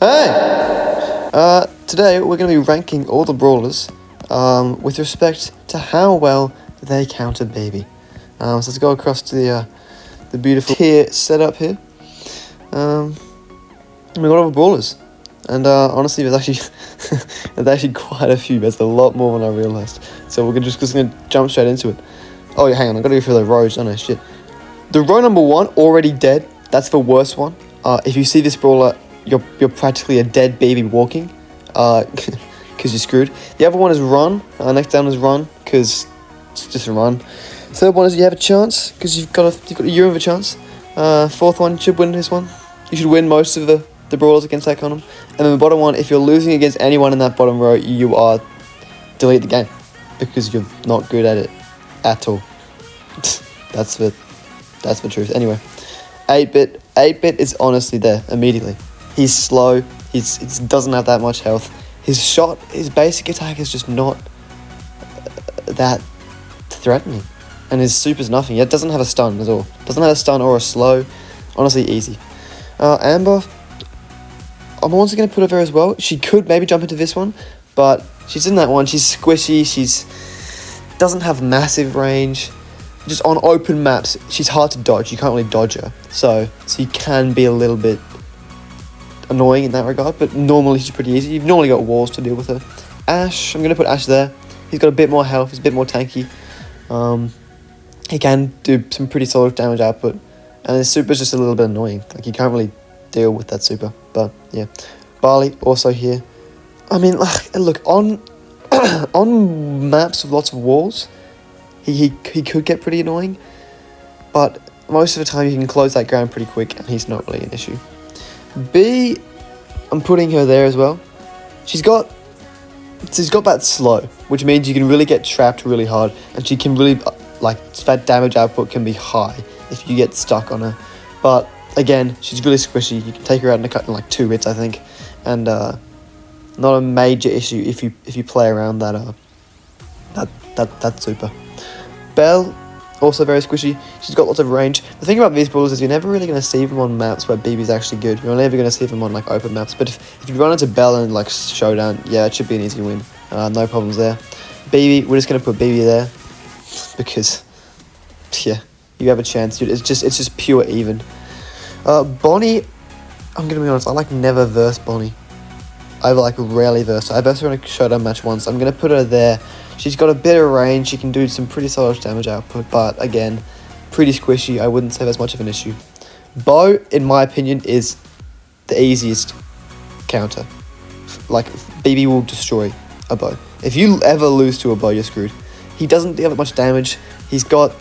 Hey! Today we're going to be ranking all the brawlers with respect to how well they counter Bibi. So let's go across to the beautiful tier setup here. We got all the brawlers, and honestly, there's actually quite a few. There's a lot more than I realized. So we're just going to jump straight into it. Oh yeah, hang on, I got to go through the rows. Oh no, shit. The row number 1 already dead. That's the worst one. If you see this brawler, you're practically a dead baby walking, because you're screwed. The other one is run. Next down is run, because it's just a run. Third one is you have a chance, because you've got a year of a chance. Fourth one, you should win this one. You should win most of the brawlers against that on them. And then the bottom one, if you're losing against anyone in that bottom row, you are delete the game, because you're not good at it at all. That's the truth. Anyway, 8-bit is honestly there immediately. He's slow. He doesn't have that much health. His basic attack is just not that threatening, and his super's nothing. It doesn't have a stun at all. Doesn't have a stun or a slow. Honestly, easy. Amber, I'm also going to put her there as well. She could maybe jump into this one, but she's in that one. She's squishy. She's doesn't have massive range. Just on open maps, she's hard to dodge. You can't really dodge her, so you can be a little bit annoying in that regard. But normally she's pretty easy. You've normally got walls to deal with her. Ash, I'm gonna put Ash there. He's got a bit more health. He's a bit more tanky. He can do some pretty solid damage output, and his super's just a little bit annoying. Like, you can't really deal with that super. But yeah, Barley also here. I mean, look on on maps with lots of walls. He could get pretty annoying, but most of the time you can close that ground pretty quick, and he's not really an issue. B, I'm putting her there as well. She's got that slow, which means you can really get trapped really hard, and she can really, that damage output can be high if you get stuck on her. But again, she's really squishy. You can take her out in like 2 hits, I think, and not a major issue if you play around that super. Belle, also very squishy. She's got lots of range. The thing about these brawlers is you're never really going to see them on maps where Bibi's actually good. You're never going to see them on open maps. But if you run into Belle in showdown, yeah, it should be an easy win. No problems there. Bibi, we're just going to put Bibi there because, yeah, you have a chance. It's just pure even. Bonnie, I'm going to be honest, I never verse Bonnie. I rarely verse her. I versed her in a showdown match once. I'm going to put her there. She's got a bit of range. She can do some pretty solid damage output, but again, pretty squishy. I wouldn't say that's much of an issue. Bo, in my opinion, is the easiest counter. Bibi will destroy a Bo. If you ever lose to a Bo, you're screwed. He doesn't deal that much damage. He's got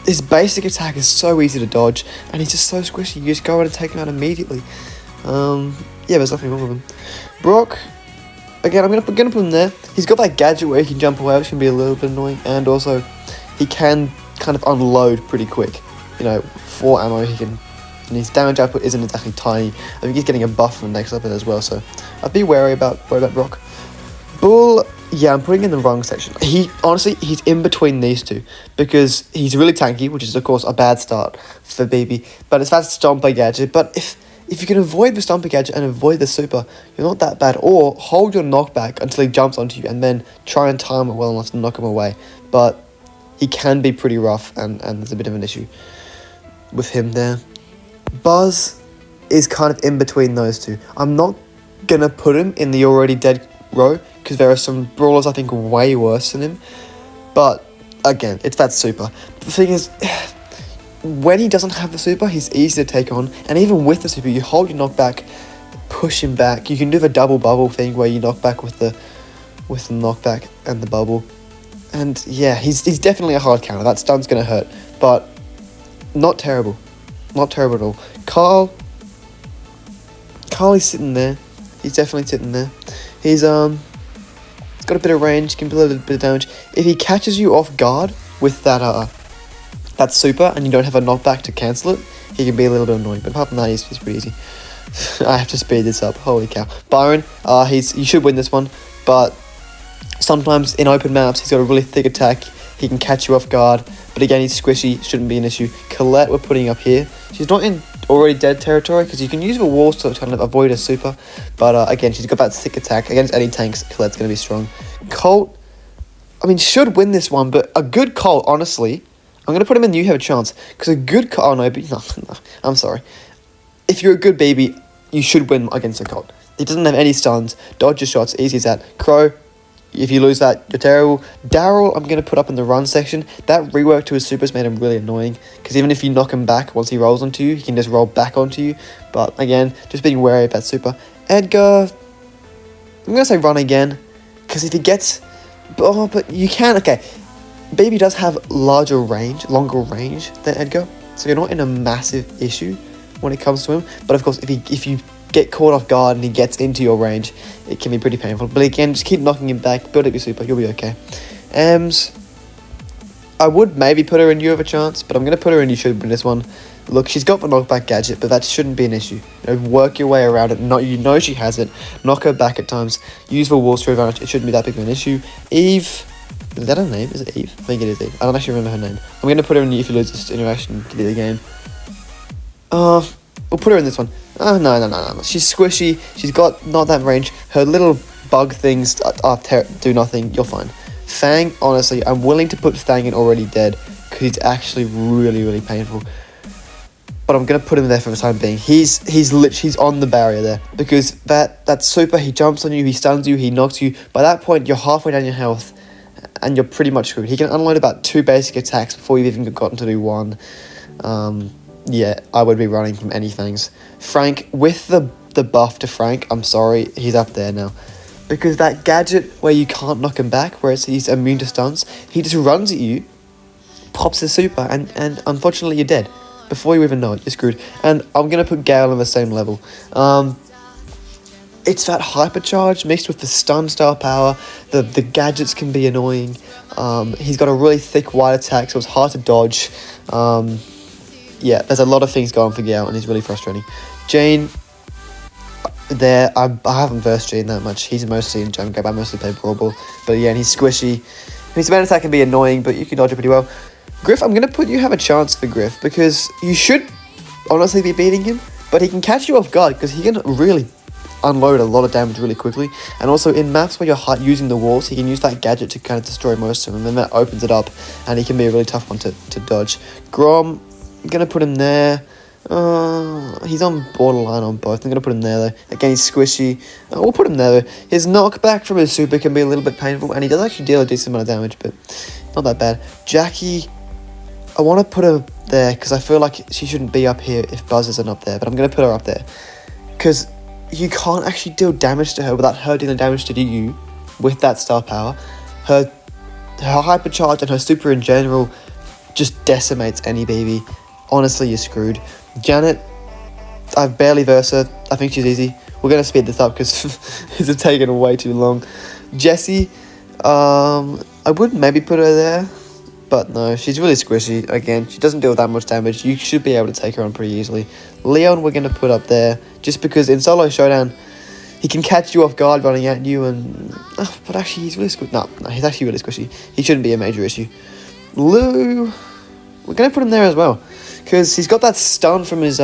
his basic attack is so easy to dodge, and he's just so squishy. You just go in and take him out immediately. Yeah, there's nothing wrong with him. Brock, again, I'm gonna put him there. He's got that gadget where he can jump away, which can be a little bit annoying, and also he can kind of unload pretty quick. 4 ammo he can, and his damage output isn't exactly tiny. I think he's getting a buff from the next level as well, so I'd be wary about Brock. Bull, yeah, I'm putting in the wrong section. He's in between these two because he's really tanky, which is of course a bad start for Bibi, but it's that Stomper gadget. But if you can avoid the Stomper gadget and avoid the super, you're not that bad. Or hold your knockback until he jumps onto you and then try and time it well enough to knock him away. But he can be pretty rough, and there's a bit of an issue with him there. Buzz is kind of in between those two. I'm not going to put him in the already dead row because there are some brawlers I think way worse than him. But again, it's that super. The thing is, when he doesn't have the super, he's easy to take on, and even with the super, you hold your knockback, push him back. You can do the double bubble thing where you knock back with the knockback and the bubble, and yeah, he's definitely a hard counter. That stun's gonna hurt, but not terrible at all. Carl is sitting there. He's definitely sitting there. He's got a bit of range, can do a little bit of damage. If he catches you off guard with that super and you don't have a knockback to cancel it, he can be a little bit annoying, but apart from that, he's pretty easy. I have to speed this up, holy cow. Byron, you should win this one, but sometimes in open maps he's got a really thick attack, he can catch you off guard, but again, he's squishy, shouldn't be an issue. Colette we're putting up here. She's not in already dead territory, because you can use the walls to kind of avoid a super. But again, she's got that thick attack. Against any tanks, Colette's going to be strong. Colt, I mean, should win this one, but a good Colt, honestly, I'm going to put him in You Have a Chance. Because a good Colt, oh no, but no, I'm sorry. If you're a good baby, you should win against a Colt. He doesn't have any stuns, dodge your shots, easy as that. Crow, if you lose that, you're terrible. Daryl, I'm going to put up in the run section. That rework to his supers made him really annoying. Because even if you knock him back once he rolls onto you, he can just roll back onto you. But again, just being wary of that super. Edgar, I'm going to say run again. Because if he gets... Oh, but you can... Okay, Baby does have longer range than Edgar. So you're not in a massive issue when it comes to him. But of course, if you get caught off guard and he gets into your range, it can be pretty painful. But again, just keep knocking him back, build up your super, you'll be okay. Ems, I would maybe put her in You Have a Chance, but I'm going to put her in You Should Win this one. Look, she's got the knockback gadget, but that shouldn't be an issue. You know, work your way around it. You know she has it. Knock her back at times. Use the walls to her advantage. It shouldn't be that big of an issue. Eve, is that her name? Is it Eve? I think it is Eve. I don't actually remember her name. I'm going to put her in If You Lose This Interaction to be the game. We'll put her in this one. Oh, no. She's squishy. She's got not that range. Her little bug things do nothing. You're fine. Fang, honestly, I'm willing to put Fang in already dead because he's actually really, really painful. But I'm going to put him there for the time being. He's on the barrier there because that super, he jumps on you, he stuns you, he knocks you. By that point, you're halfway down your health and you're pretty much screwed. He can unload about 2 basic attacks before you've even gotten to do 1. Yeah, I would be running from any things. Frank, with the buff to Frank, I'm sorry, he's up there now. Because that gadget where you can't knock him back, where he's immune to stuns, he just runs at you, pops his super, and unfortunately you're dead. Before you even know it, you're screwed. And I'm going to put Gale on the same level. It's that hypercharge mixed with the stun style power. The gadgets can be annoying. He's got a really thick wide attack, so it's hard to dodge. Yeah, there's a lot of things going for Gale, and he's really frustrating. Jane, I haven't versed Jane that much. He's mostly in Jump Gap. I mostly play Brawl Ball. But yeah, and he's squishy. His main attack can be annoying, but you can dodge it pretty well. Griff, I'm going to put You Have a Chance for Griff, because you should honestly be beating him, but he can catch you off guard, because he can really unload a lot of damage really quickly. And also in maps where you're using the walls, he can use that gadget to kind of destroy most of them, and then that opens it up, and he can be a really tough one to dodge. Grom, I'm going to put him there. He's on borderline on both. I'm going to put him there though. Again, he's squishy. We'll put him there though. His knockback from his super can be a little bit painful, and he does actually deal a decent amount of damage, but not that bad. Jackie, I want to put her there because I feel like she shouldn't be up here if Buzz isn't up there, but I'm going to put her up there because you can't actually deal damage to her without her dealing damage to you with that star power. Her hypercharge and her super in general just decimates any baby. Honestly, you're screwed. Janet, I've barely versed her. I think she's easy. We're going to speed this up because it's taken way too long. Jessie, I would maybe put her there, but no, she's really squishy. Again, she doesn't deal that much damage. You should be able to take her on pretty easily. Leon, we're going to put up there just because in Solo Showdown, he can catch you off guard running at you, and but actually he's really squishy. No, he's actually really squishy. He shouldn't be a major issue. Lou, we're going to put him there as well, because he's got that stun from his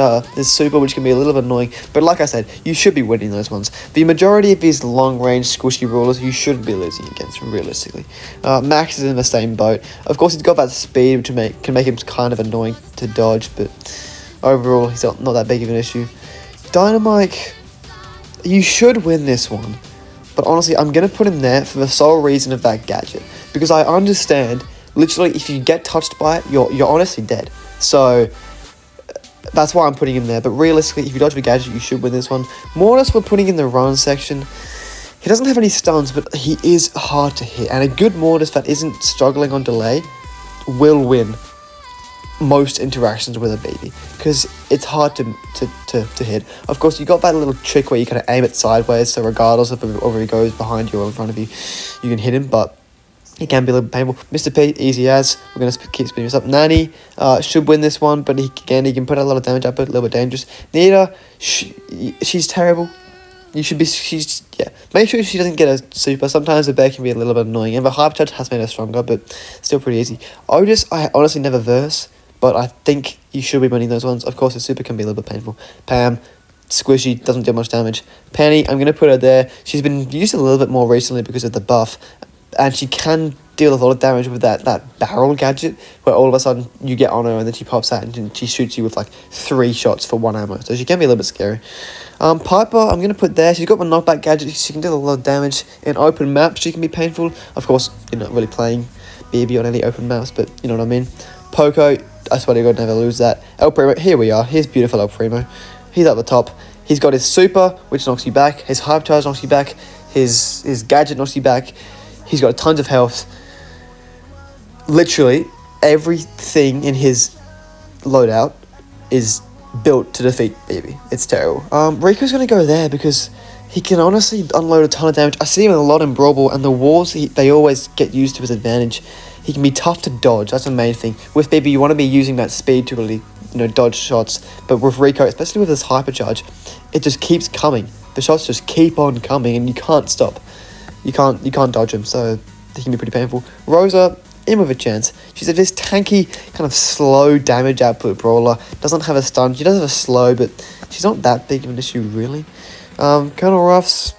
super, which can be a little bit annoying. But like I said, you should be winning those ones. The majority of his long-range squishy brawlers, you shouldn't be losing against, realistically. Max is in the same boat. Of course, he's got that speed, which can make him kind of annoying to dodge, but overall, he's not that big of an issue. Dynamite, you should win this one. But honestly, I'm going to put him there for the sole reason of that gadget. Because I understand, literally, if you get touched by it, you're honestly dead. So that's why I'm putting him there. But realistically, if you dodge the gadget, you should win this one. Mortis, we're putting in the run section. He doesn't have any stuns, but he is hard to hit. And a good Mortis that isn't struggling on delay will win most interactions with a baby, because it's hard to hit. Of course, you got that little trick where you kind of aim it sideways, so regardless of whether he goes behind you or in front of you, you can hit him, but it can be a little bit painful. Mr. P, easy as. We're going to keep speeding this up. Nanny should win this one, but he can put a lot of damage up, a little bit dangerous. Nita, she's terrible. Yeah. Make sure she doesn't get a super. Sometimes the bear can be a little bit annoying, and the hyper charge has made her stronger, but still pretty easy. Otis, I honestly never verse, but I think you should be winning those ones. Of course, the super can be a little bit painful. Pam, squishy, doesn't do much damage. Penny, I'm going to put her there. She's been used a little bit more recently because of the buff, and she can deal a lot of damage with that barrel gadget, where all of a sudden you get on her and then she pops out and she shoots you with like 3 shots for 1 ammo. So she can be a little bit scary. Piper, I'm going to put there. She's got my knockback gadget. She can deal a lot of damage. In open maps, she can be painful. Of course, you're not really playing Bibi on any open maps, but you know what I mean. Poco, I swear to God, never lose that. El Primo, here we are. Here's beautiful El Primo. He's at the top. He's got his super, which knocks you back. His hype charge knocks you back. His gadget knocks you back. He's got tons of health. Literally, everything in his loadout is built to defeat Bibi. It's terrible. Rico's going to go there because he can honestly unload a ton of damage. I see him a lot in Brawl Ball, and the walls, they always get used to his advantage. He can be tough to dodge. That's the main thing. With Bibi, you want to be using that speed to really, dodge shots. But with Rico, especially with his hypercharge, it just keeps coming. The shots just keep on coming, and you can't stop. You can't dodge him, so they can be pretty painful. Rosa, in with a chance. She's this tanky, kind of slow damage output brawler. Doesn't have a stun. She does have a slow, but she's not that big of an issue, really. Colonel Ruffs,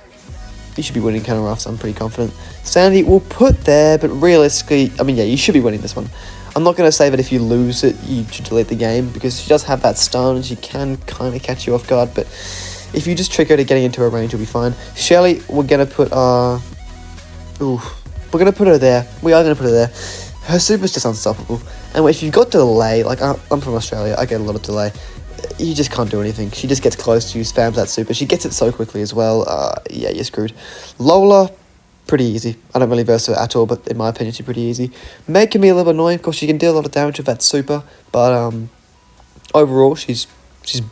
you should be winning Colonel Ruffs, I'm pretty confident. Sandy, we'll put there, but realistically, I mean, yeah, you should be winning this one. I'm not going to say that if you lose it, you should delete the game, because she does have that stun, and she can kind of catch you off guard, but if you just trick her to getting into her range, you'll be fine. Shelly, we're going to put, we're going to put her there. We are going to put her there. Her super's just unstoppable. And if you've got delay, like I'm from Australia, I get a lot of delay. You just can't do anything. She just gets close to you, spams that super. She gets it so quickly as well. Yeah, you're screwed. Lola, pretty easy. I don't really verse her at all, but in my opinion, she's pretty easy. Meg can be a little annoying. Of course, she can deal a lot of damage with that super, but overall, she's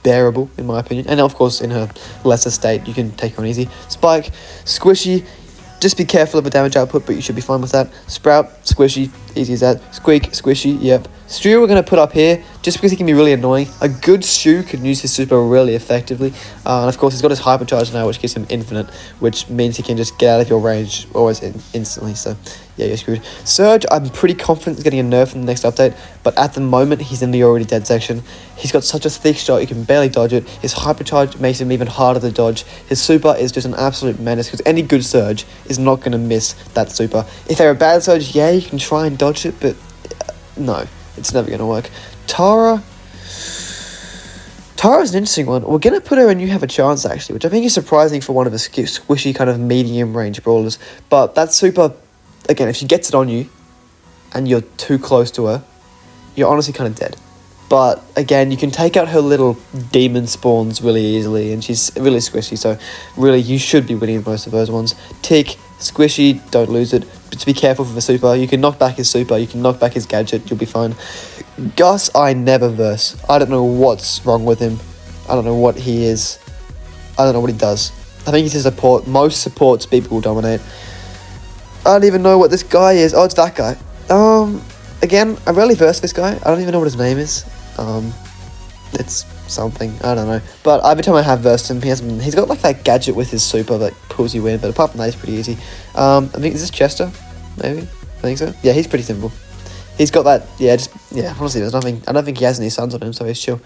bearable in my opinion. And of course, in her lesser state, you can take her on easy. Spike, squishy. Just be careful of the damage output, but you should be fine with that. Sprout, squishy, easy as that. Squeak, squishy, yep. Stu we're going to put up here, just because he can be really annoying. A good Stu can use his super really effectively. And of course, he's got his hypercharge now, which gives him infinite, which means he can just get out of your range always instantly. So, yeah, you're screwed. Surge, I'm pretty confident he's getting a nerf in the next update, but at the moment, he's in the already dead section. He's got such a thick shot, you can barely dodge it. His hypercharge makes him even harder to dodge. His super is just an absolute menace, because any good Surge is not going to miss that super. If they're a bad Surge, yeah, you can try and dodge it, but no, it's never going to work. Tara's an interesting one. We're going to put her in You Have a Chance, actually, which I think is surprising for one of the squishy kind of medium range brawlers. But that super, again, if she gets it on you and you're too close to her, you're honestly kind of dead. But again, you can take out her little demon spawns really easily, and she's really squishy, so really you should be winning most of those ones. Tick, squishy, don't lose it. But to be careful for the super. You can knock back his super, you can knock back his gadget, you'll be fine. Gus, I never verse. I don't know what's wrong with him. I don't know what he is. I don't know what he does. I think he's a support. Most supports people will dominate. I don't even know what this guy is. Oh, it's that guy. Again, I rarely verse this guy. I don't even know what his name is. It's something, I don't know. But every time I have versed him, he's got like that gadget with his super that pulls you in, but apart from that, he's pretty easy. I think, is this Chester? Maybe? I think so. Yeah, he's pretty simple. He's got that, honestly, there's nothing, I don't think he has any suns on him, so he's chill.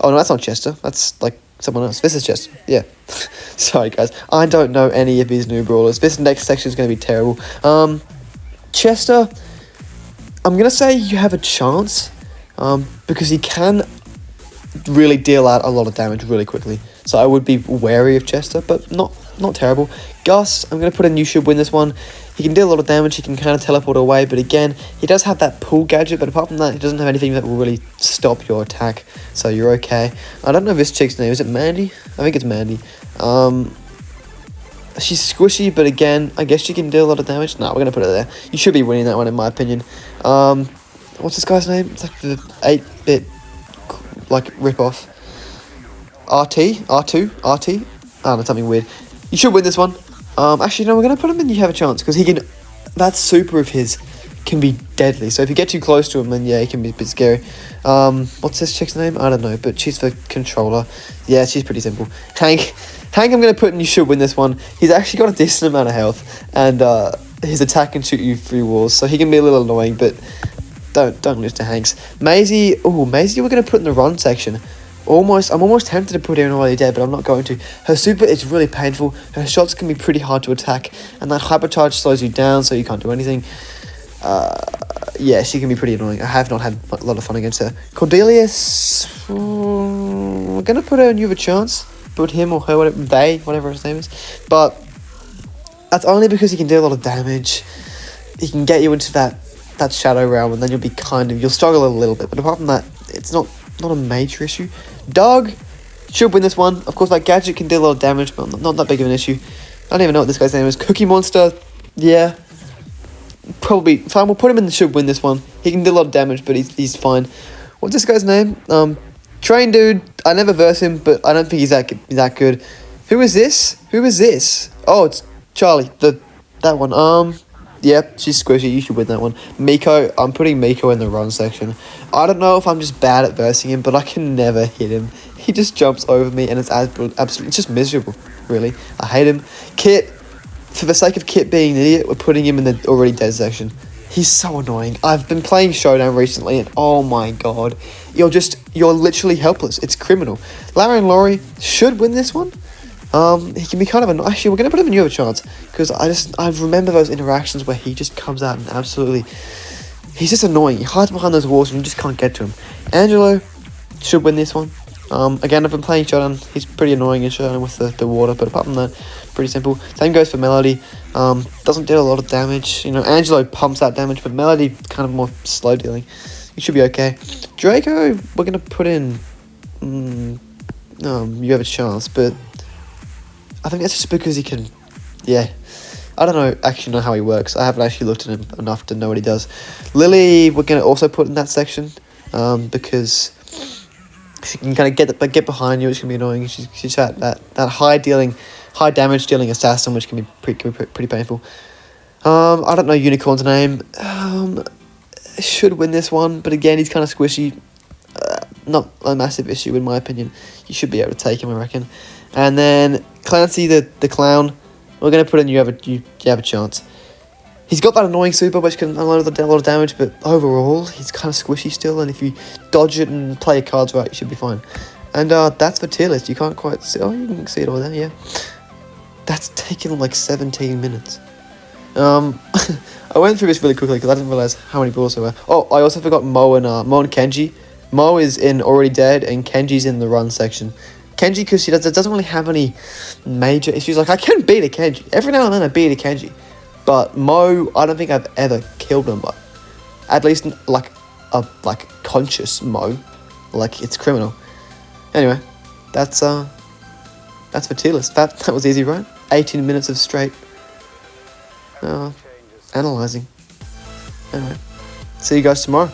Oh, no, that's not Chester. That's like someone else. This is Chester, yeah. Sorry, guys. I don't know any of these new brawlers. This next section is going to be terrible. Chester, I'm going to say You Have a Chance, because he can really deal out a lot of damage really quickly. So I would be wary of Chester, but not terrible. Gus, I'm going to put in You Should Win this one. He can deal a lot of damage, he can kind of teleport away, but again, he does have that pull gadget, but apart from that, he doesn't have anything that will really stop your attack, so you're okay. I don't know this chick's name, is it Mandy? I think it's Mandy. She's squishy, but again, I guess she can deal a lot of damage. No, we're going to put her there. You should be winning that one, in my opinion. What's this guy's name? It's like the 8-bit, like, rip-off. RT? I don't know, something weird. You should win this one. Actually, no, we're going to put him in You Have a Chance, because he can, that super of his can be deadly. So if you get too close to him, then yeah, he can be a bit scary. What's this chick's name? I don't know, but she's the controller. Yeah, she's pretty simple. Hank, I'm going to put in You Should Win this one. He's actually got a decent amount of health, and his attack can shoot you through walls, so he can be a little annoying, but don't lose to Hanks. Maisie, Maisie we're going to put in the run section. I'm almost tempted to put her in Already Dead, but I'm not going to. Her super is really painful. Her shots can be pretty hard to attack, and that hypercharge slows you down, so you can't do anything. Yeah, she can be pretty annoying. I have not had a lot of fun against her. Cordelius, we're gonna put her in You Have a Chance. Put him or her, whatever his name is. But that's only because he can do a lot of damage. He can get you into that shadow realm, and then you'll struggle a little bit. But apart from that, it's not a major issue. Dog should win this one. Of course, that gadget can do a lot of damage, but not that big of an issue. I don't even know what this guy's name is. Cookie Monster, yeah, probably fine. We'll put him in the should win this one. He can do a lot of damage, but he's fine. What's this guy's name? Train Dude. I never verse him, but I don't think he's that good. Who is this? Oh, it's Charlie. That one. Yep, she's squishy. You should win that one. Miko, I'm putting Miko in the run section. I don't know if I'm just bad at versing him, but I can never hit him. He just jumps over me, and it's absolutely, it's just miserable, really. I hate him. Kit, for the sake of Kit being an idiot, we're putting him in the Already Dead section. He's so annoying. I've been playing Showdown recently, and oh my god. You're literally helpless. It's criminal. Larry and Laurie should win this one. He can be kind of annoying. Actually, we're going to put him in You Have a Chance, because I remember those interactions where he just comes out and absolutely, he's just annoying. He hides behind those walls and you just can't get to him. Angelo should win this one. Again, I've been playing Showdown. He's pretty annoying in Showdown with the water, but apart from that, pretty simple. Same goes for Melody. Doesn't deal a lot of damage. You know, Angelo pumps out damage, but Melody kind of more slow dealing. He should be okay. Draco, we're going to put in You Have a Chance, but I think that's just because he can, yeah. I don't actually know how he works. I haven't actually looked at him enough to know what he does. Lily, we're going to also put in that section, because she can kind of get behind you, which can be annoying. She's that high damage dealing assassin, which can be pretty painful. I don't know Unicorn's name. Should win this one, but again, he's kind of squishy. Not a massive issue in my opinion. You should be able to take him, I reckon. And then Clancy, the clown, we're going to put in You Have a Chance. He's got that annoying super, which can unload a lot of damage, but overall, he's kind of squishy still, and if you dodge it and play your cards right, you should be fine. And that's the tier list. You can't quite see, you can see it all there, yeah. That's taken like 17 minutes. I went through this really quickly because I didn't realise how many brawls there were. Oh, I also forgot Mo and Kenji. Mo is in Already Dead, and Kenji's in the run section. Kenji, because she doesn't really have any major issues. Like, I can beat a Kenji. Every now and then I beat a Kenji. But Mo, I don't think I've ever killed him. But at least, like conscious Mo. Like, it's criminal. Anyway, that's the tier list. That was easy, right? 18 minutes of straight analysing. Anyway, see you guys tomorrow.